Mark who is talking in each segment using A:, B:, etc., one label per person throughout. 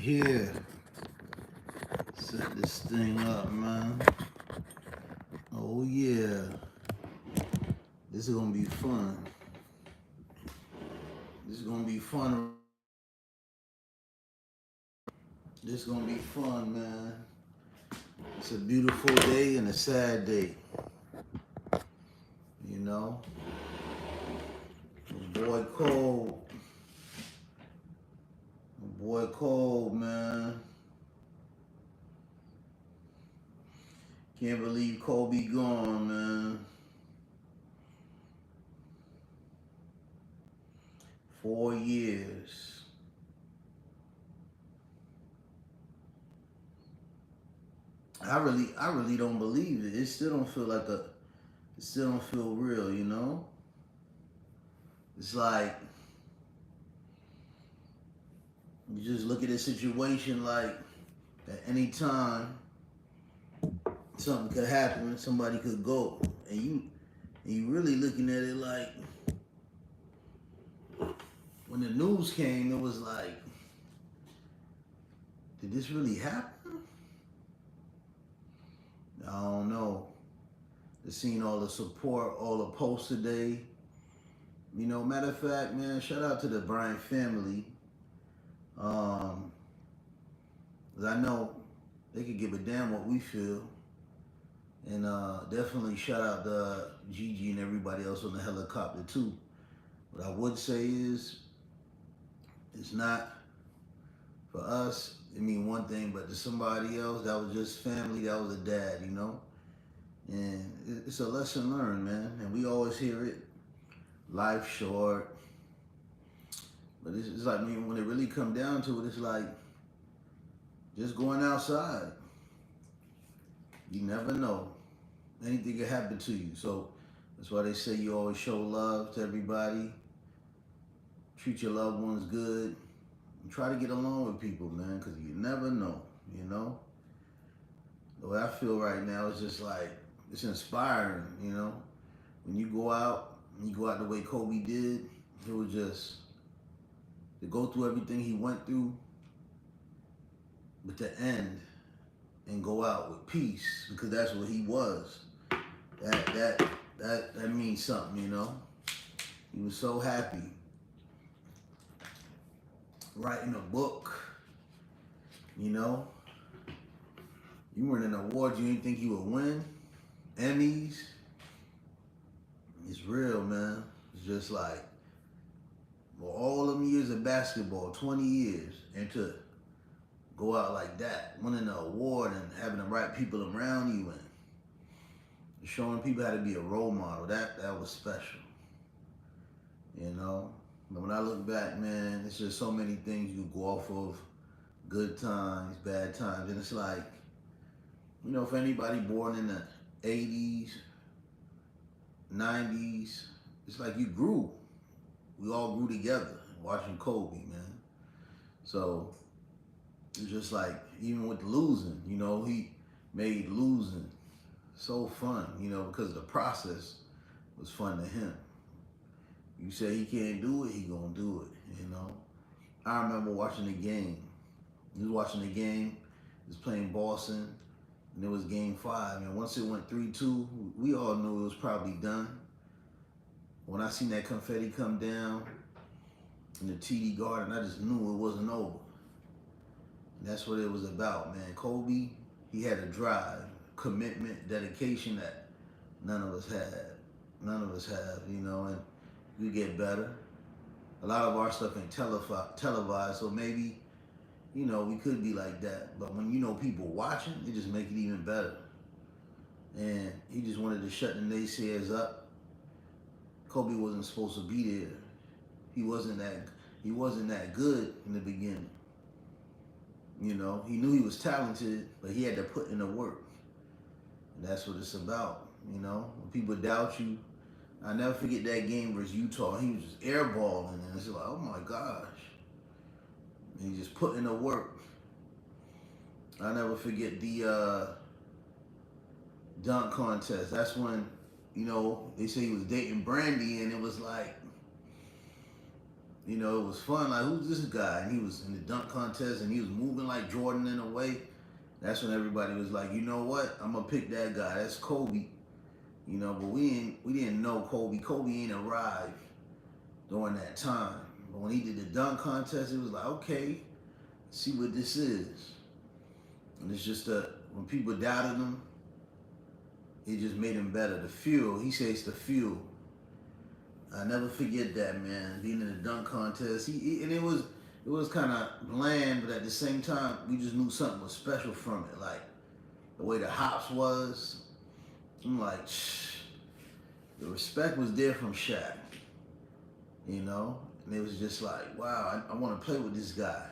A: here. Set this thing up, man. Oh yeah. This is gonna be fun. This is gonna be fun. This is gonna be fun, man. It's a beautiful day and a sad day. You know? Boy cold. Boy cold, man. Can't believe Kobe gone, man. 4 years. I really don't believe it. It still don't feel like it still don't feel real, you know? It's like you just look at a situation like at any time something could happen, somebody could go, and you really looking at it like when the news came, it was like, did this really happen? I don't know. Just seeing all the support, all the posts today. You know, matter of fact, man, shout out to the Bryant family. 'Cause I know they could give a damn what we feel. And definitely shout out to Gigi and everybody else on the helicopter too. What I would say is, it's not for us. It mean one thing, but to somebody else, that was just family. That was a dad, you know. And it's a lesson learned, man. And we always hear it. Life short. But it's like when it really come down to it, it's like just going outside. You never know. Anything can happen to you. So that's why they say you always show love to everybody. Treat your loved ones good. And try to get along with people, man, because you never know, you know? The way I feel right now is just like, it's inspiring, you know? When you go out the way Kobe did, it was just, to go through everything he went through, but to end and go out with peace, because that's what he was. That means something, you know? He was so happy. Writing a book, you know? You weren't an award you didn't think you would win. Emmys. It's real, man. It's just like, well, all them years of basketball, 20 years, and to go out like that, winning an award and having the right people around you and showing people how to be a role model, that was special. You know? But when I look back, man, it's just so many things you go off of. Good times, bad times. And it's like, you know, for anybody born in the 80s, 90s, it's like you grew. We all grew together watching Kobe, man. So it's just like, even with losing, you know, he made losing so fun, you know, because the process was fun to him. You say he can't do it, he gonna do it, you know. I remember watching the game. He was watching the game, he was playing Boston, and it was game 5. And once it went 3-2, we all knew it was probably done. When I seen that confetti come down in the TD Garden, I just knew it wasn't over. And that's what it was about, man. Kobe, he had a drive, commitment, dedication that none of us had. None of us have, you know, and we get better. A lot of our stuff ain't televised, so maybe, you know, we could be like that. But when you know people watching, it just make it even better. And he just wanted to shut the naysayers up. Kobe wasn't supposed to be there. He wasn't that good in the beginning. You know, he knew he was talented, but he had to put in the work. And that's what it's about, you know? When people doubt you, I never forget that game versus Utah. He was just airballing, and it's like, oh my gosh. And he just put in the work. I never forget the dunk contest. That's when, you know, they say he was dating Brandy, and it was like, You know, it was fun. Like, who's this guy? And he was in the dunk contest, and he was moving like Jordan in a way. That's when everybody was like, you know what? I'm gonna pick that guy. That's Kobe. You know, but we didn't know Kobe. Kobe ain't arrived during that time. But when he did the dunk contest, it was like, okay, see what this is. And it's just when people doubted him, it just made him better. The fuel, he says, it's the fuel. I never forget that, man. Being in the dunk contest, and it was kind of bland, but at the same time, we just knew something was special from it. Like the way the hops was, I'm like, the respect was there from Shaq, you know, and it was just like, wow, I want to play with this guy.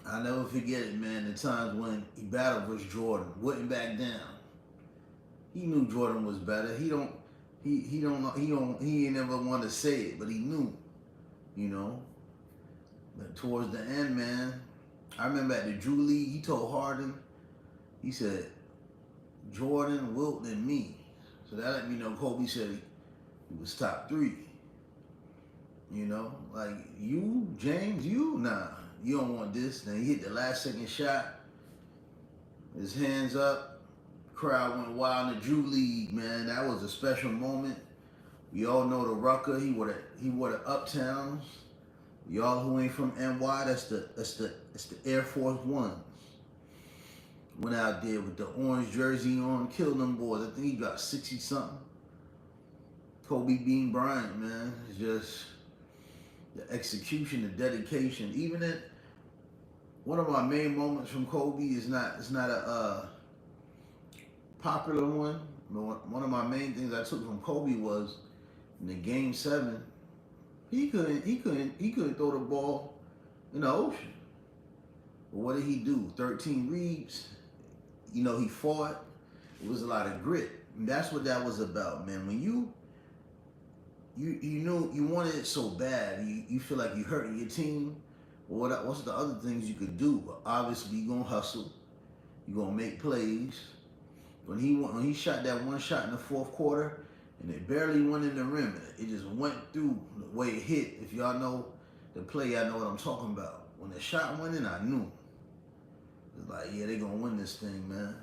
A: I'll never forget it, man. The times when he battled versus Jordan, wouldn't back down. He knew Jordan was better. He ain't never want to say it, but he knew, you know. But towards the end, man, I remember at the Drew League, he told Harden, he said, Jordan, Wilt, and me. So that let me know Kobe said he was top 3. You know, like you, James, nah, you don't want this. Then he hit the last second shot, his hands up, crowd went wild in the Drew League, man. That was a special moment. We all know the Rucker. He wore the Uptowns. Y'all who ain't from NY, that's the Air Force Ones. Went out there with the orange jersey on, killed them boys. I think he got 60 something. Kobe Bean Bryant, man. It's just the execution, the dedication. Even at one of my main moments from Kobe is not a popular one. But one of my main things I took from Kobe was in the Game 7, he couldn't throw the ball in the ocean. But what did he do? 13 reads. You know, he fought. It was a lot of grit. And that's what that was about, man. When you know you wanted it so bad, you feel like you hurting your team. Well, what's the other things you could do? Well, obviously, you're going to hustle. You're going to make plays. When he shot that one shot in the fourth quarter, and it barely went in the rim, it just went through the way it hit. If y'all know the play, I know what I'm talking about. When the shot went in, I knew. It's like, yeah, they're going to win this thing, man.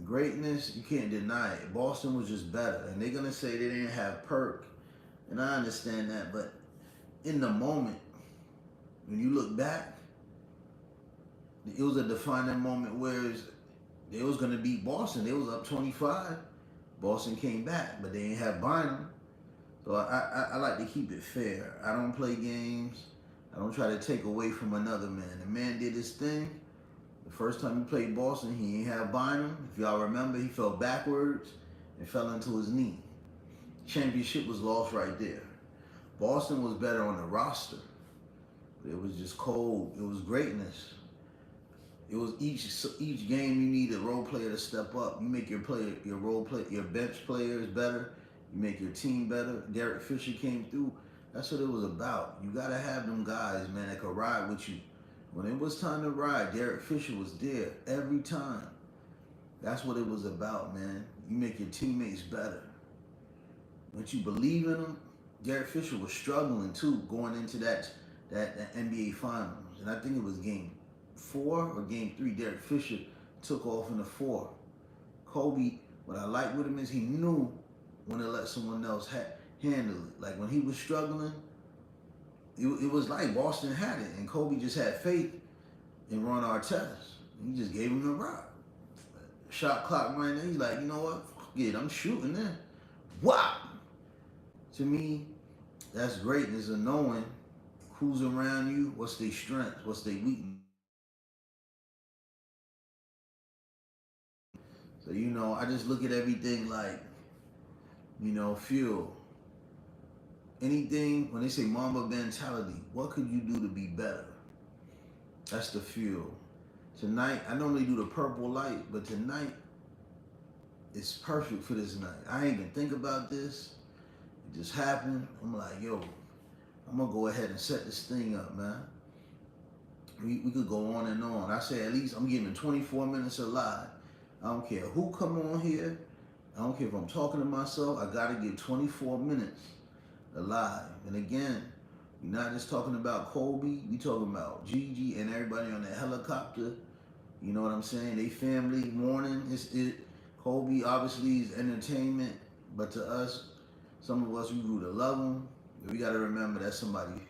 A: Greatness, you can't deny it. Boston was just better. And they're going to say they didn't have Perk. And I understand that. But in the moment, when you look back, it was a defining moment where they was going to beat Boston. They was up 25. Boston came back, but they didn't have Bynum. So I like to keep it fair. I don't play games. I don't try to take away from another man. The man did his thing. The first time he played Boston, he ain't have Bynum. If y'all remember, he fell backwards and fell into his knee. Championship was lost right there. Boston was better on the roster, but it was just cold. It was greatness. It was each game you need a role player to step up. You make your bench players better. You make your team better. Derek Fisher came through. That's what it was about. You gotta have them guys, man, that could ride with you. When it was time to ride, Derek Fisher was there every time. That's what it was about, man. You make your teammates better. Once you believe in them, Derek Fisher was struggling too going into that NBA Finals. And I think it was game 4 or game 3. Derek Fisher took off in the 4th. Kobe, what I like with him is he knew when to let someone else handle it. Like when he was struggling, it was like Boston had it, and Kobe just had faith in Ron Artest. He just gave him the rock. Shot clock right there. He's like, you know what? Fuck it, I'm shooting there. Wow. To me, that's greatness of knowing who's around you, what's their strengths, what's their weakness. So, you know, I just look at everything like, you know, fuel. Anything, when they say MAMBA mentality, what could you do to be better? That's the fuel. Tonight, I normally do the purple light, but tonight, it's perfect for this night. I ain't even think about this. It just happened. I'm like, yo, I'm going to go ahead and set this thing up, man. We could go on and on. I say at least I'm giving 24 minutes alive. I don't care who come on here. I don't care if I'm talking to myself. I got to give 24 minutes alive. And again, we're not just talking about Kobe, we talking about Gigi and everybody on that helicopter. You know what I'm saying? They family mourning. Kobe obviously is entertainment, but to us, some of us, we grew to love him. We got to remember that's somebody,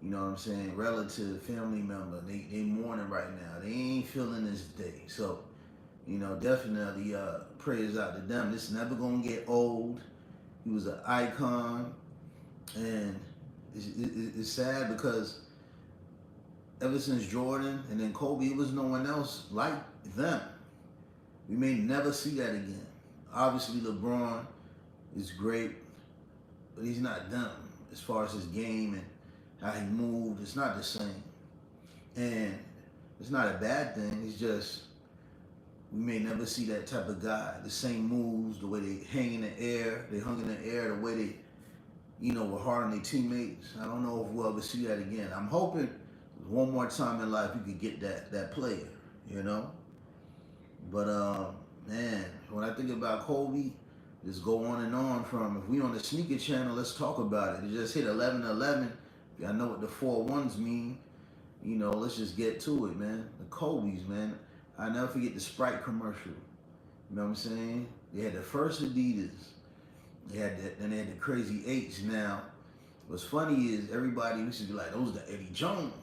A: you know what I'm saying, relative, family member. They mourning right now. They ain't feeling this day. So, you know, definitely prayers out to them. This never going to get old. He was an icon. And it's sad because ever since Jordan and then Kobe, it was no one else like them. We may never see that again. Obviously, LeBron is great, but he's not them as far as his game and how he moved. It's not the same. And it's not a bad thing. It's just we may never see that type of guy. The same moves, the way they hang in the air, they hung in the air, the way they, you know, were hard on their teammates. I don't know if we'll ever see that again. I'm hoping one more time in life you could get that player, you know? But man, when I think about Kobe, just go on and on from, if we on the sneaker channel, let's talk about it. It just hit 11/11. Y'all know what the 4 ones mean. You know, let's just get to it, man. The Kobe's, man. I never forget the Sprite commercial. You know what I'm saying? They had the first Adidas. They had that, and they had the Crazy 8s. Now, what's funny is everybody used to be like, those are the Eddie Jones.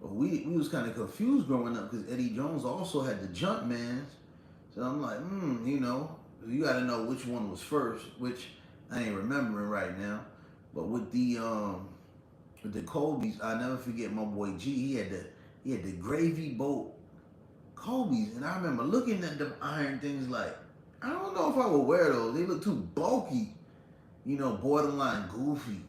A: But we was kind of confused growing up because Eddie Jones also had the Jumpmans. So I'm like, you know, you got to know which one was first, which I ain't remembering right now. But with the Kobe's, I never forget my boy G. He had the gravy boat Kobe's, and I remember looking at them iron things like, I don't know if I would wear those. They look too bulky, you know, borderline goofy.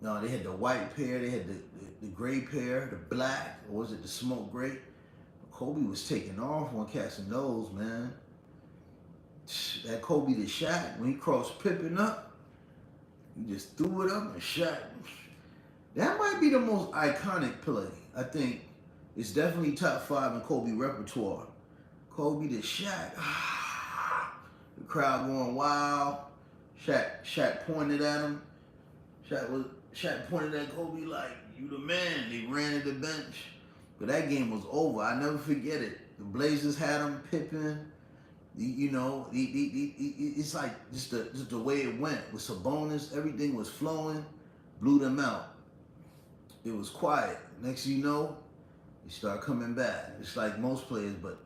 A: No, they had the white pair, they had the gray pair, the black, or was it the smoke gray? Kobe was taking off on catching those, man. That Kobe to Shaq, when he crossed Pippen up, he just threw it up and Shaq. That might be the most iconic play. I think it's definitely top 5 in Kobe repertoire. Kobe to Shaq. The crowd going wild. Shaq pointed at him. Shaq pointed at Kobe like, you the man. They ran to the bench. But that game was over. I never forget it. The Blazers had him, Pippen. You know, it's like just the way it went. With Sabonis, everything was flowing. Blew them out. It was quiet. Next thing you know, they start coming back. It's like most players, but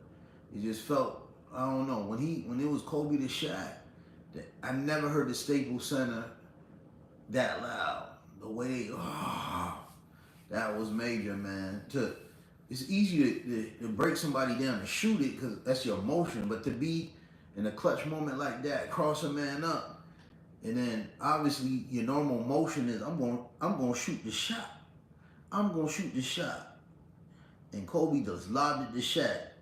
A: it just felt, I don't know, when it was Kobe to Shaq, I never heard the Staples Center that loud. The way, that was major, man. It's easy to break somebody down and shoot it because that's your emotion, but to be in a clutch moment like that, cross a man up, and then obviously your normal motion is I'm going to shoot the shot. I'm going to shoot the shot. And Kobe just lobbed it to Shaq.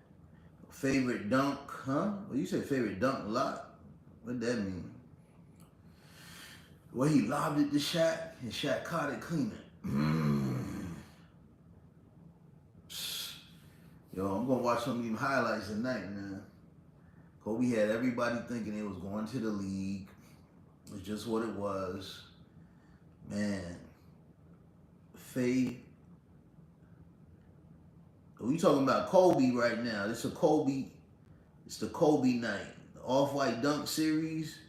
A: Favorite dunk, huh? Well, you said favorite dunk a lot. What that mean? Well, he lobbed it to Shaq, and Shaq caught it clean. Yo, I'm going to watch some of them highlights tonight, man. Kobe had everybody thinking it was going to the league. It's just what it was. Man. We talking about Kobe right now. It's the Kobe night. The Off-White Dunk series.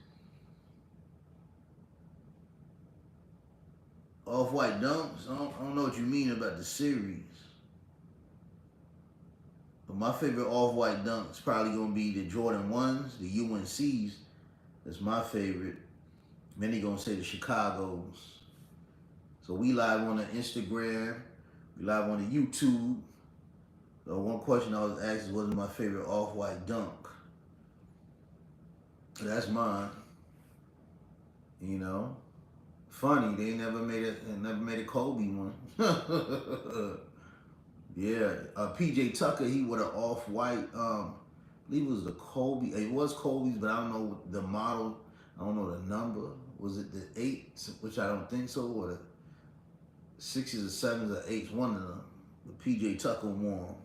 A: Off-White Dunks. I don't know what you mean about the series. But my favorite Off-White Dunk is probably going to be the Jordan 1s, the UNCs. That's my favorite. Many going to say the Chicago's. So we live on the Instagram. We live on the YouTube. So one question I was asked is, what is my favorite Off-White dunk? That's mine. You know, funny they never made a Kobe one. Yeah, PJ Tucker, he wore an Off-White. I believe it was the Kobe. It was Kobe's, but I don't know the model. I don't know the number. Was it the 8, which I don't think so, or the 6s or 7s or 8s? One of them. The PJ Tucker wore 'em.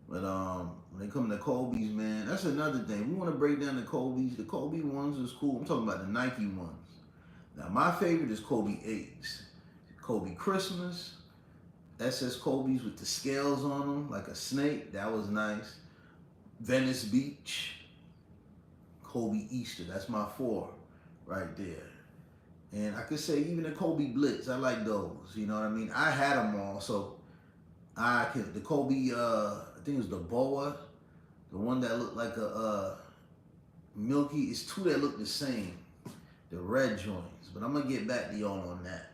A: But when they come to Kobe's, man, that's another thing. We want to break down the Kobe's. The Kobe ones is cool. I'm talking about the Nike ones. Now my favorite is Kobe 8s. Kobe Christmas, SS Kobe's with the scales on them, like a snake. That was nice. Venice Beach, Kobe Easter. That's my four right there. And I could say even the Kobe Blitz. I like those. You know what I mean? I had them all, so I could. The Kobe, I think it was the Boa, the one that looked like a milky. It's two that look the same, the red joints. But I'm gonna get back to y'all on that.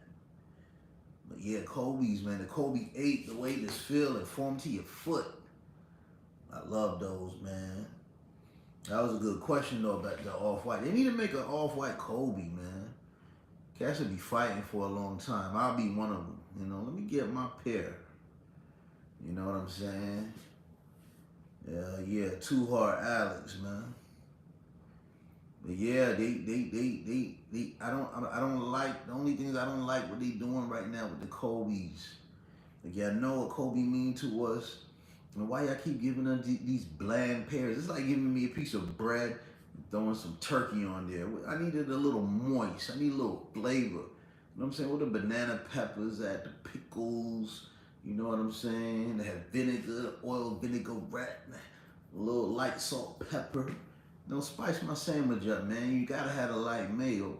A: But yeah, Kobe's, man. The Kobe 8, the way this feel and form to your foot. I love those, man. That was a good question though about the off-white. They need to make an off-white Kobe, man. Cats will be fighting for a long time. I'll be one of them. You know, let me get my pair. You know what I'm saying? Yeah, Too Hard Alex, man. But yeah, I don't like, the only things I don't like what they doing right now with the Kobe's. Like, y'all know what Kobe mean to us. And why y'all keep giving us these bland pairs? It's like giving me a piece of bread, throwing some turkey on there. I needed a little moist. I need a little flavor. You know what I'm saying? Where the banana peppers at, the pickles. You know what I'm saying? They have vinegar, oil vinaigrette, a little light salt, pepper. Don't spice my sandwich up, man. You gotta have a light mayo.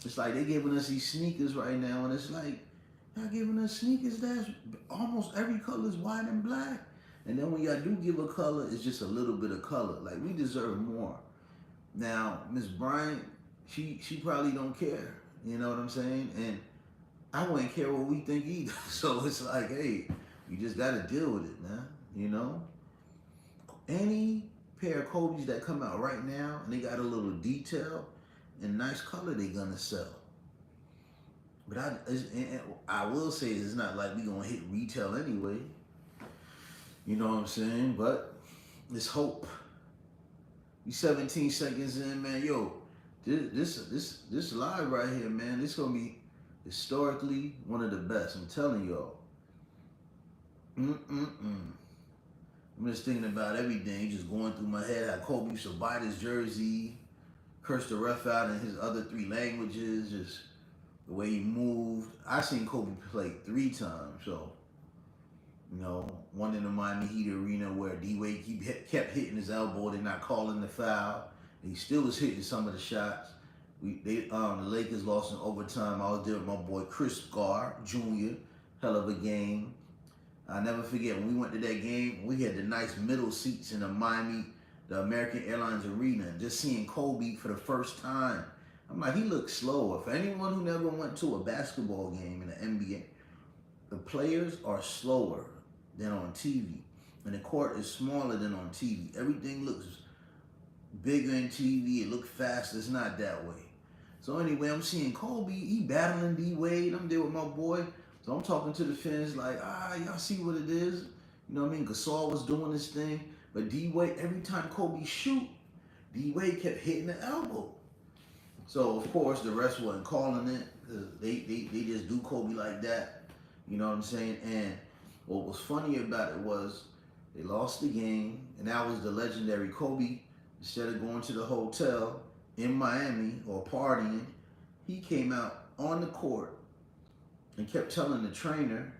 A: It's like they giving us these sneakers right now, and it's like, y'all giving us sneakers that's almost every color is white and black. And then when y'all do give a color, it's just a little bit of color. Like, we deserve more. Now, Miss Bryant, she probably don't care. You know what I'm saying? And I wouldn't care what we think either. So it's like, hey, you just gotta deal with it, man. You know? Any pair of Kobe's that come out right now and they got a little detail and nice color, they gonna sell. But I will say it's not like we gonna hit retail anyway. You know what I'm saying? But it's hope. We 17 seconds in, man. Yo, this live right here, man. This gonna be historically one of the best. I'm telling y'all. I'm just thinking about everything, just going through my head. How Kobe used to buy this jersey, curse the ref out in his other three languages, just the way he moved. I seen Kobe play 3 times, so, you know, one in the Miami Heat arena where D-Wade kept hitting his elbow, they're not calling the foul. He still was hitting some of the shots. The Lakers lost in overtime. I was there with my boy Chris Gar Jr., hell of a game. I'll never forget when we went to that game, we had the nice middle seats in the American Airlines Arena, and just seeing Kobe for the first time. I'm like, he looks slower. For anyone who never went to a basketball game in the NBA, the players are slower than on TV. And the court is smaller than on TV. Everything looks bigger in TV. It looks faster. It's not that way. So anyway, I'm seeing Kobe. He battling D-Wade. I'm there with my boy. So I'm talking to the fans like, y'all see what it is? You know what I mean? Gasol was doing this thing. But D-Wade, every time Kobe shoot, D-Wade kept hitting the elbow. So, of course, the rest wasn't calling it. They just do Kobe like that. You know what I'm saying? And what was funny about it was they lost the game, and that was the legendary Kobe. Instead of going to the hotel in Miami or partying, he came out on the court and kept telling the trainer,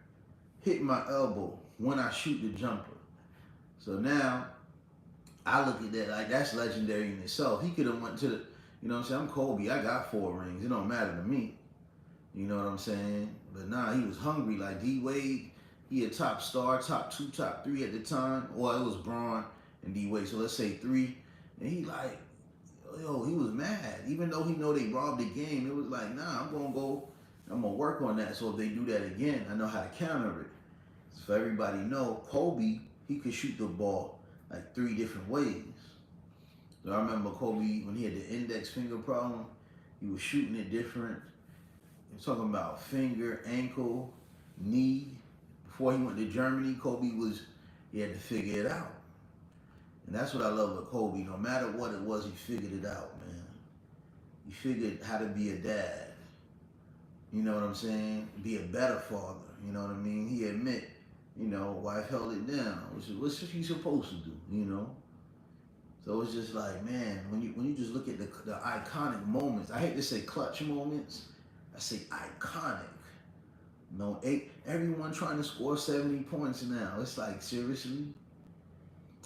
A: hit my elbow when I shoot the jumper. So now, I look at that like that's legendary in itself. He could have went to the, you know what I'm saying? I'm Kobe. I got 4 rings. It don't matter to me. You know what I'm saying? But nah, he was hungry. Like D-Wade, he a top star, top 2, top 3 at the time. Well, it was Braun and D-Wade. So let's say 3. And he like, yo, he was mad. Even though he know they robbed the game, it was like, nah, I'm going to work on that. So if they do that again, I know how to counter it. So everybody know, Kobe, he could shoot the ball like 3 different ways. So I remember Kobe, when he had the index finger problem, he was shooting it different. He was talking about finger, ankle, knee. Before he went to Germany, he had to figure it out. And that's what I love with Kobe. No matter what it was, he figured it out, man. He figured how to be a dad. You know what I'm saying? Be a better father. You know what I mean? He wife held it down, which is what she's supposed to do, you know? So it's just like, man, when you just look at the iconic moments, I hate to say clutch moments, I say iconic. No, everyone trying to score 70 points now. It's like, seriously?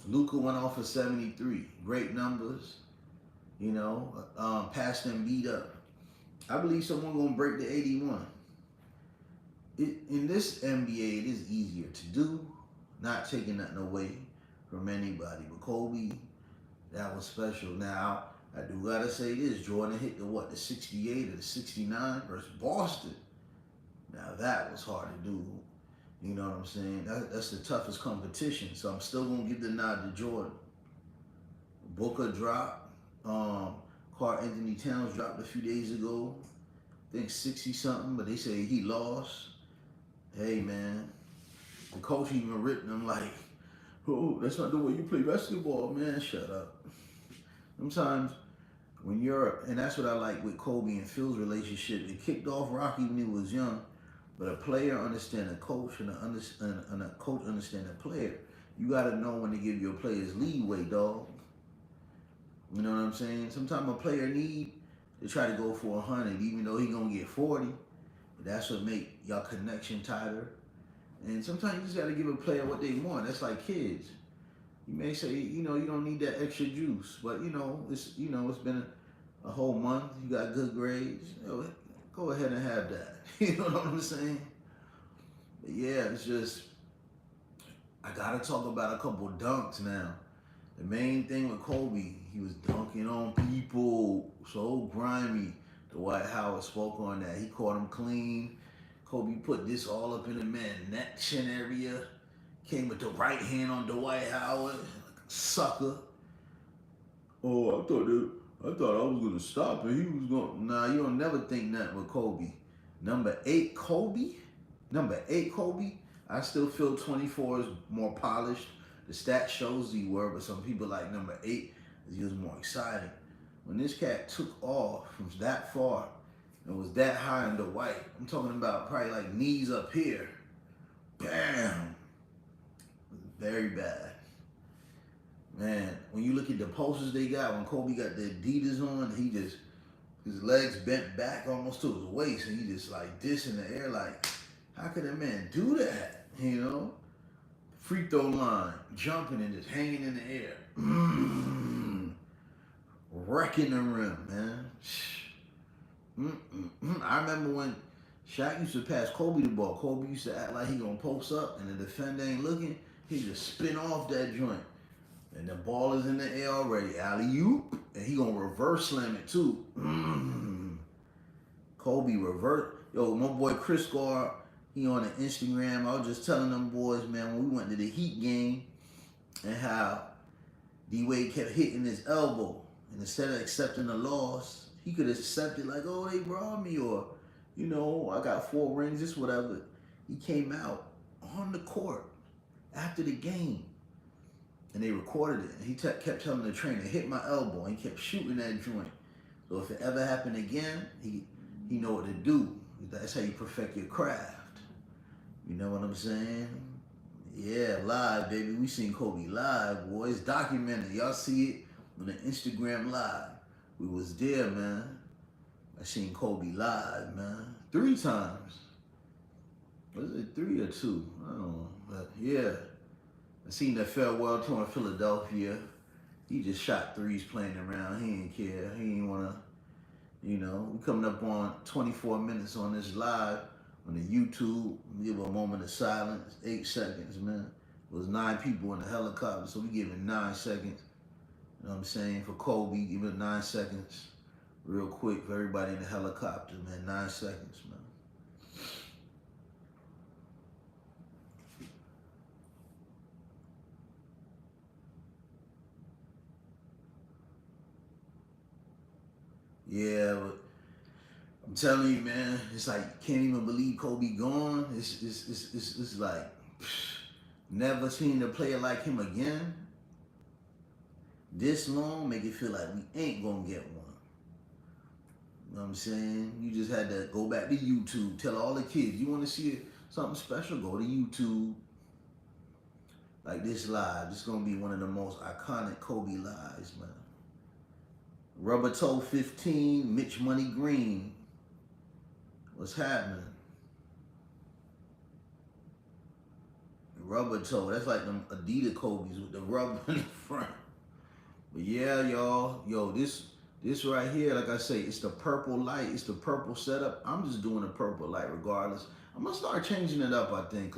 A: Luka went off for 73. Great numbers, passed and beat up. I believe someone gonna break the 81. In this NBA, it is easier to do, not taking nothing away from anybody. But Kobe, that was special. Now, I do gotta say this: Jordan hit the 68 or the 69 versus Boston. Now that was hard to do. You know what I'm saying? That's the toughest competition. So I'm still gonna give the nod to Jordan. Booker dropped. Carl Anthony Towns dropped a few days ago. I think 60 something, but they say he lost. Hey man, the coach even ripped him like, "Oh, that's not the way you play basketball, man. Shut up." Sometimes when and that's what I like with Kobe and Phil's relationship. It kicked off rocky when he was young, but a player understand a coach and a coach understand a player. You got to know when to give your players leeway, dog. You know what I'm saying? Sometimes a player need to try to go for 100, even though he gonna get 40. But that's what make y'all connection tighter. And sometimes you just got to give a player what they want. That's like kids. You may say, you don't need that extra juice, but it's been a whole month. You got good grades. Go ahead and have that. You know what I'm saying? But yeah, it's just I gotta talk about a couple dunks now. The main thing with Kobe, he was dunking on people, so grimy. Dwight Howard spoke on that. He caught him clean. Kobe put this all up in the man's neck, chin area. Came with the right hand on Dwight Howard, like a sucker. Oh, I thought I was gonna stop it. He was gonna. Nah, you don't never think nothing with Kobe. Number 8 Kobe. I still feel 24 is more polished. The stat shows he were, but some people like number 8 because he was more exciting. When this cat took off from that far and was that high on the white, I'm talking about probably like knees up here. Bam! Very bad. Man, when you look at the posters they got, when Kobe got the Adidas on, his legs bent back almost to his waist, and he just like this in the air, like, how could a man do that? Free throw line, jumping and just hanging in the air. Wrecking the rim, man. I remember when Shaq used to pass Kobe the ball. Kobe used to act like he gonna post up and the defender ain't looking. He just spin off that joint. And the ball is in the air already. Alley-oop. And he gonna reverse slam it too. Kobe reverse. Yo, my boy Chris Gar, he on the Instagram. I was just telling them boys, man, when we went to the Heat game and how D-Wade kept hitting his elbow. And instead of accepting the loss, he could have accepted like, oh, they robbed me, or, I got 4 rings, just whatever. He came out on the court after the game, and they recorded it. And he kept telling the trainer, hit my elbow, and he kept shooting that joint. So if it ever happened again, he know what to do. That's how you perfect your craft. You know what I'm saying? Yeah, live, baby. We seen Kobe live, boys. Documented. Y'all see it on the Instagram live. We was there, man. I seen Kobe live, man. 3 times. Was it 3 or 2? I don't know. But yeah. I seen that farewell tour in Philadelphia. He just shot threes playing around. He didn't care. He didn't want to, we coming up on 24 minutes on this live on the YouTube. We give a moment of silence, 8 seconds, man. It was 9 people in the helicopter, so we give it 9 seconds. You know what I'm saying? For Kobe, give it 9 seconds. Real quick for everybody in the helicopter, man. 9 seconds, man. Yeah, but I'm telling you, man, it's like you can't even believe Kobe gone. It's like never seen a player like him again. This long, make it feel like we ain't gonna get one. You know what I'm saying? You just had to go back to YouTube. Tell all the kids, you want to see something special, go to YouTube. like this live. This is gonna be one of the most iconic Kobe lives, man. Rubber Toe 15, Mitch Money Green. What's happening? Rubber Toe, that's like them Adidas Kobe's with the rubber in the front. But yeah, y'all, yo, this right here, like I say, it's the purple light, it's the purple setup. I'm just doing the purple light regardless. I'm gonna start changing it up, I think.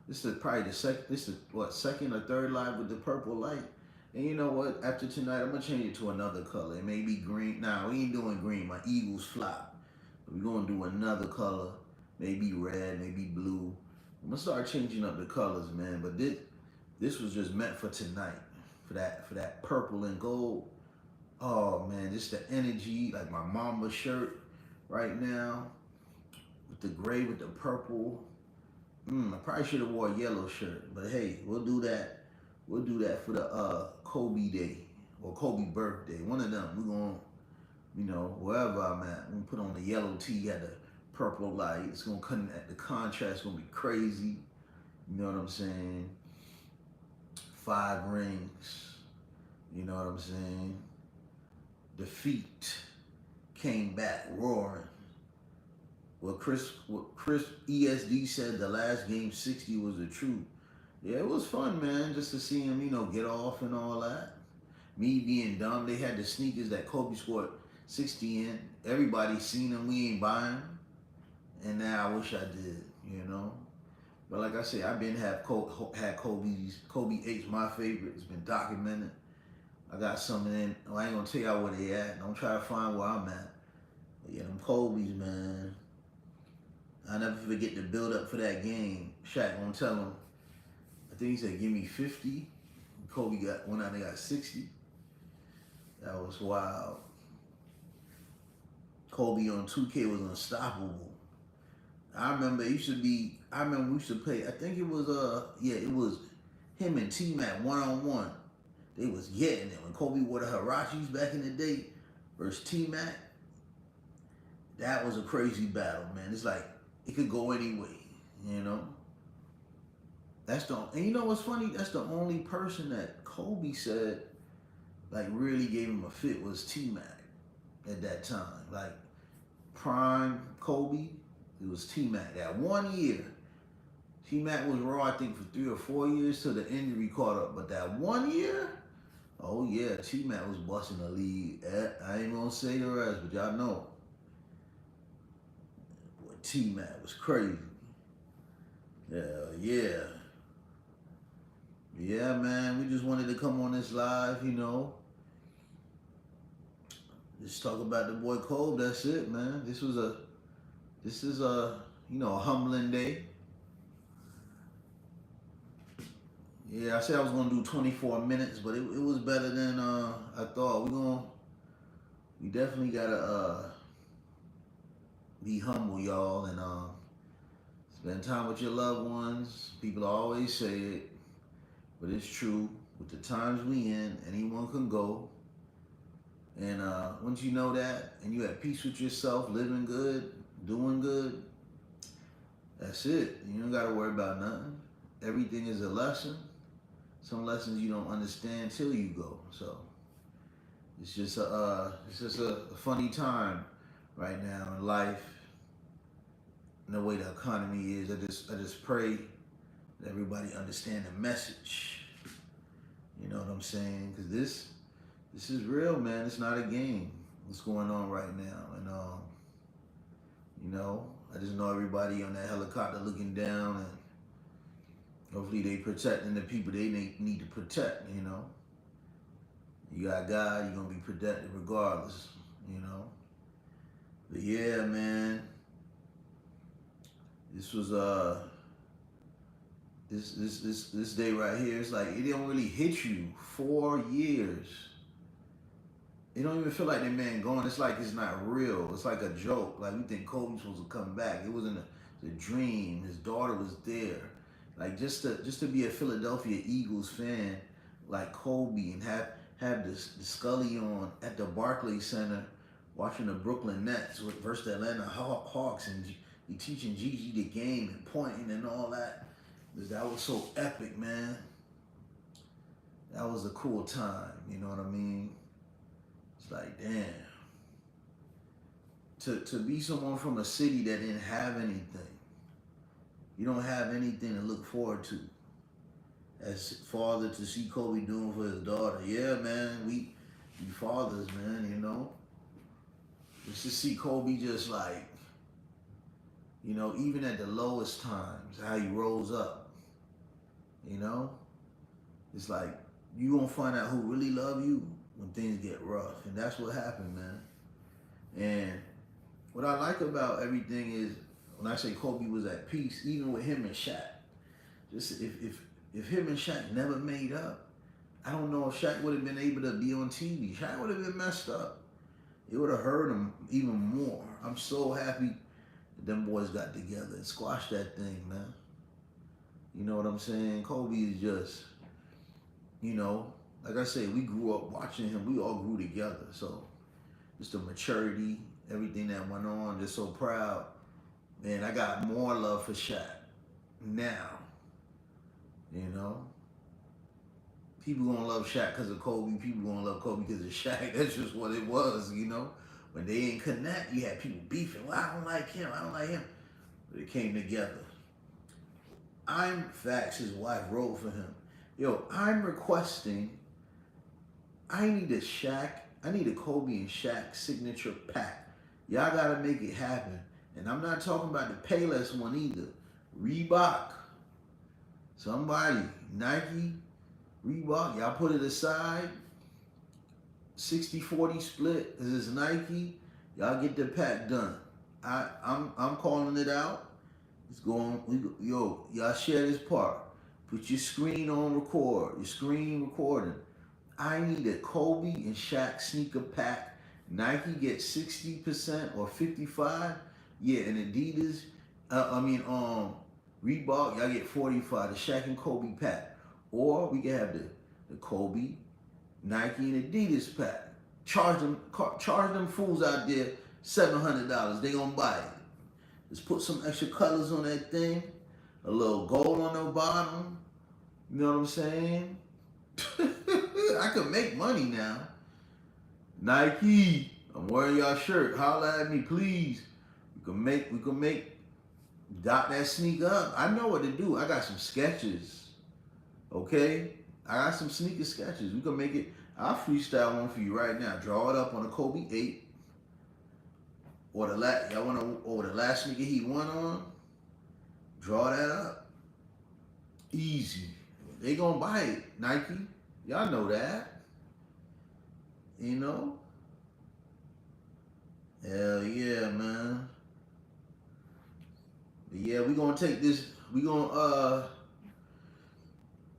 A: This is probably the second or third live with the purple light. And you know what? After tonight, I'm gonna change it to another color. It may be green. Nah, we ain't doing green. My Eagles flop. We're gonna do another color. Maybe red, maybe blue. I'm gonna start changing up the colors, man. But this was just meant for tonight. For that purple and gold. Oh man, just the energy, like my MAMBA shirt right now. With the gray with the purple. I probably should have wore a yellow shirt. But hey, we'll do that. We'll do that for the Kobe Day or Kobe birthday. One of them. We're going, wherever I'm at, we're going to put on the yellow tee, got the purple light. It's going to connect. The contrast going to be crazy. You know what I'm saying? 5 rings. You know what I'm saying? Defeat came back roaring. What Chris ESD said, the last game 60 was the truth. Yeah, it was fun, man, just to see him, get off and all that. Me being dumb, they had the sneakers that Kobe scored 60 in. Everybody seen them, we ain't buying them. And now I wish I did, But like I say, I've been had Kobe's. Kobe 8's my favorite. It's been documented. I got some in. I ain't gonna tell y'all where they at. Don't try to find where I'm at. But yeah, them Kobe's, man. I never forget the build up for that game. Shaq gonna tell him. I think he said, "Give me 50." Kobe went out and got 60. That was wild. Kobe on 2K was unstoppable. I remember we used to play. I think it was it was him and T-Mac 1-on-1. They was getting it when Kobe wore the Hirachis back in the day versus T-Mac. That was a crazy battle, man. It's like it could go any way, And you know what's funny? That's the only person that Kobe said like really gave him a fit was T-Mac at that time. Like prime Kobe, it was T-Mac. That 1 year, T-Mac was raw, I think, for 3 or 4 years till the injury caught up. But that 1 year, oh yeah, T-Mac was busting the league. I ain't gonna say the rest, but y'all know. Boy, T-Mac was crazy. Yeah. Yeah, man, we just wanted to come on this live, Just talk about the boy Kobe, that's it, man. This is a humbling day. Yeah, I said I was gonna do 24 minutes, but it was better than I thought. We definitely gotta be humble, y'all, and spend time with your loved ones. People always say it, but it's true. With the times we in, anyone can go. And once you know that, and you at peace with yourself, living good, doing good, that's it. You don't gotta worry about nothing. Everything is a lesson. Some lessons you don't understand till you go. So it's just a funny time right now in life, and the way the economy is. I just pray that everybody understand the message. You know what I'm saying? Because this is real, man. It's not a game. What's going on right now? And I just know everybody on that helicopter looking down, and hopefully they protecting the people they need to protect. You got God, you're gonna be protected regardless. But yeah, man. This was this day right here. It's like it don't really hit you. 4 years. It don't even feel like that man gone. It's like it's not real. It's like a joke. Like we think Kobe's supposed to come back. It wasn't a dream. His daughter was there. Like just to be a Philadelphia Eagles fan, like Kobe, and have the Scully on at the Barclays Center, watching the Brooklyn Nets versus the Atlanta Hawks, and he teaching Gigi the game and pointing and all that. That was so epic, man. that was a cool time. You know what I mean? It's like, damn. To be someone from a city that didn't have anything, you don't have anything to look forward to. As father, to see Kobe doing for his daughter, yeah, man, we fathers, man, you know. Just to see Kobe just like, you know, even at the lowest times, how he rose up, you know. It's like you gonna find out who really love you when things get rough, and that's what happened, man. And what I like about everything is when I say Kobe was at peace, even with him and Shaq. Just if him and Shaq never made up, I don't know if Shaq would have been able to be on TV. Shaq would have been messed up. It would have hurt him even more. I'm so happy that them boys got together and squashed that thing, man. You know what I'm saying? Kobe is just, you know, like I say, we grew up watching him. We all grew together. So just the maturity, everything that went on, just so proud. Man, I got more love for Shaq now. You know? People gonna love Shaq because of Kobe. People gonna love Kobe because of Shaq. That's just what it was, you know? When they didn't connect, you had people beefing. Well, I don't like him. I don't like him. But it came together. Facts, his wife wrote for him. Yo, I'm requesting, I need a Kobe and Shaq signature pack. Y'all gotta make it happen. And I'm not talking about the Payless one either. Reebok. Somebody, Nike, Reebok, y'all put it aside. 60-40 split. This is Nike. Y'all get the pack done. I'm calling it out. It's going. Y'all share this part. Put your screen on record. Your screen recording. I need a Kobe and Shaq sneaker pack. Nike gets 60% or 55. Yeah, and Adidas. Reebok, y'all get 45. The Shaq and Kobe pack. Or we can have the Kobe, Nike, and Adidas pack. Charge them fools out there $700. They gonna buy it. Just put some extra colors on that thing. A little gold on the bottom. You know what I'm saying? I could make money now. Nike, I'm wearing y'all shirt. Holla at me, please. We can make dot that sneaker up. I know what to do. I got some sketches. Okay? I got some sneaker sketches. We can make it. I'll freestyle one for you right now. Draw it up on a Kobe 8. Or the last sneaker he won on. Draw that up. Easy. They gonna buy it, Nike. Y'all know that. You know? Hell yeah, man. But yeah, we gonna take this. We gonna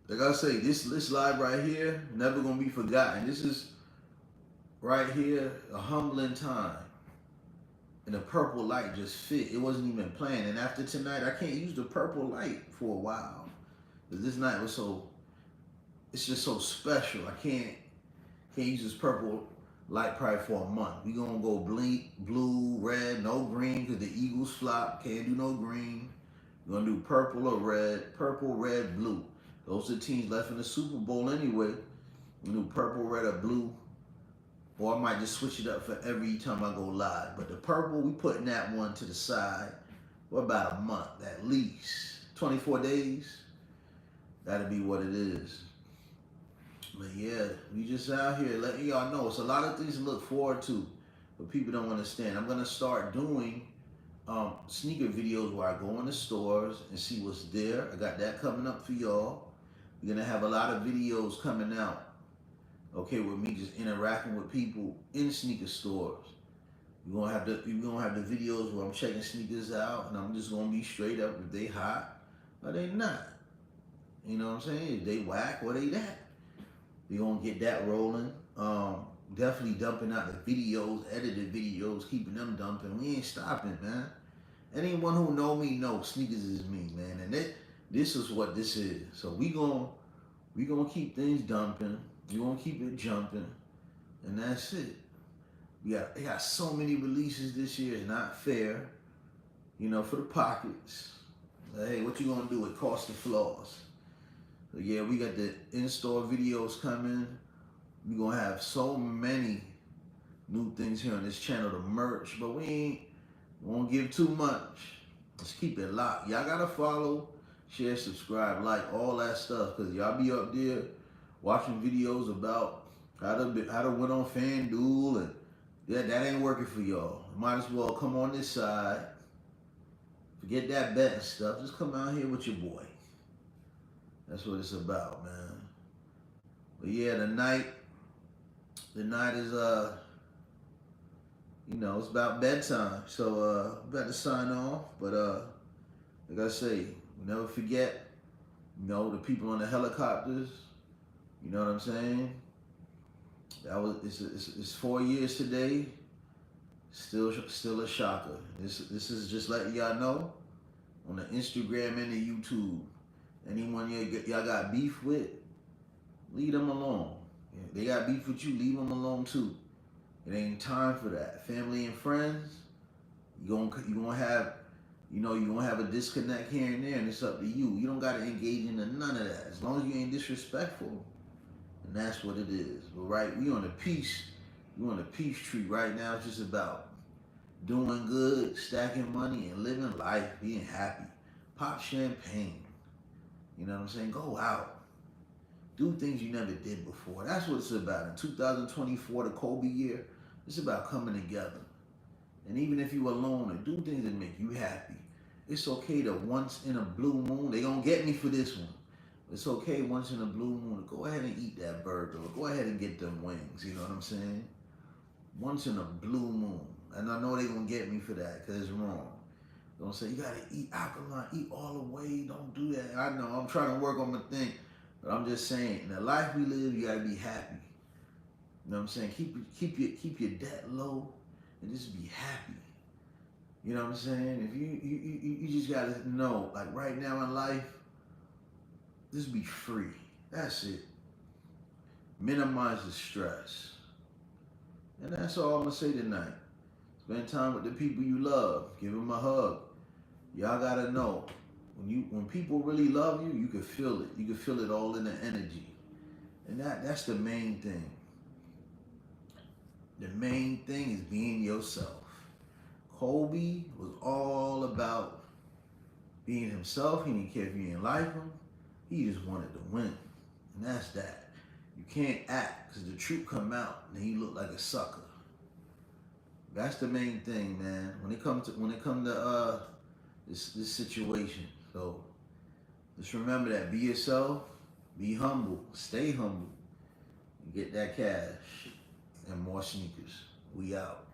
A: like I say, this live right here, never gonna be forgotten. This is right here a humbling time. And the purple light just fit. It wasn't even planned. And after tonight, I can't use the purple light for a while. Because this night was it's just so special. I can't use this purple light probably for a month. We gonna go blue, red, no green, because the Eagles flop. Can't do no green. We're gonna do purple or red, purple, red, blue. Those are the teams left in the Super Bowl anyway. We do purple, red, or blue. Or I might just switch it up for every time I go live. But the purple, we putting that one to the side for about a month at least. 24 days. That'll be what it is. But yeah, we just out here letting y'all know. It's a lot of things to look forward to, but people don't understand. I'm going to start doing sneaker videos where I go in the stores and see what's there. I got that coming up for y'all. We're going to have a lot of videos coming out. Okay, with me just interacting with people in sneaker stores. We're gonna have the videos where I'm checking sneakers out, and I'm just gonna be straight up if they hot or they not. You know what I'm saying? If they whack or they that. We gonna get that rolling. Definitely dumping out the videos, edited videos, keeping them dumping. We ain't stopping, man. Anyone who know me know sneakers is me, man, and this is what this is. So we gonna keep things dumping. You gonna keep it jumping, and that's it. They got so many releases this year. It's not fair, you know, for the pockets. Hey, what you gonna do? It costs the flaws. So yeah, we got the in-store videos coming. We're gonna have so many new things here on this channel, the merch, but we won't give too much. Let's keep it locked. Y'all gotta follow, share, subscribe, like, all that stuff, cause y'all be up there watching videos about how to win on FanDuel, and yeah, that ain't working for y'all. Might as well come on this side. Forget that betting stuff. Just come out here with your boy. That's what it's about, man. But yeah, the night is it's about bedtime. So better sign off. But like I say, never forget, the people on the helicopters. You know what I'm saying? It's 4 years today. Still a shocker. This is just letting y'all know on the Instagram and the YouTube. Anyone y'all got beef with, leave them alone. If they got beef with you, leave them alone too. It ain't time for that. Family and friends, you gonna have a disconnect here and there, and it's up to you. You don't gotta engage in none of that. As long as you ain't disrespectful, and that's what it is. But right, we on a peace tree right now. It's just about doing good, stacking money, and living life, being happy. Pop champagne. You know what I'm saying? Go out. Do things you never did before. That's what it's about. In 2024, the Kobe year, it's about coming together. And even if you're alone, do things that make you happy. It's okay to once in a blue moon, they gonna get me for this one. It's okay once in a blue moon to go ahead and eat that burger, or go ahead and get them wings. You know what I'm saying? Once in a blue moon. And I know they gonna get me for that, because it's wrong. Don't say you gotta eat alkaline, eat all the way, don't do that. I know, I'm trying to work on my thing, but I'm just saying, in the life we live, you gotta be happy. You know what I'm saying? Keep your debt low and just be happy. You know what I'm saying? If you just gotta know, like right now in life, just be free. That's it. Minimize the stress. And that's all I'm gonna say tonight. Spend time with the people you love. Give them a hug. Y'all gotta know, when people really love you, you can feel it. You can feel it all in the energy. And that's the main thing. The main thing is being yourself. Kobe was all about being himself. He didn't care if you didn't like him. He just wanted to win. And that's that. You can't act, because the truth come out and he look like a sucker. That's the main thing, man. When it comes to this situation. So just remember that. Be yourself, be humble, stay humble, and get that cash and more sneakers. We out.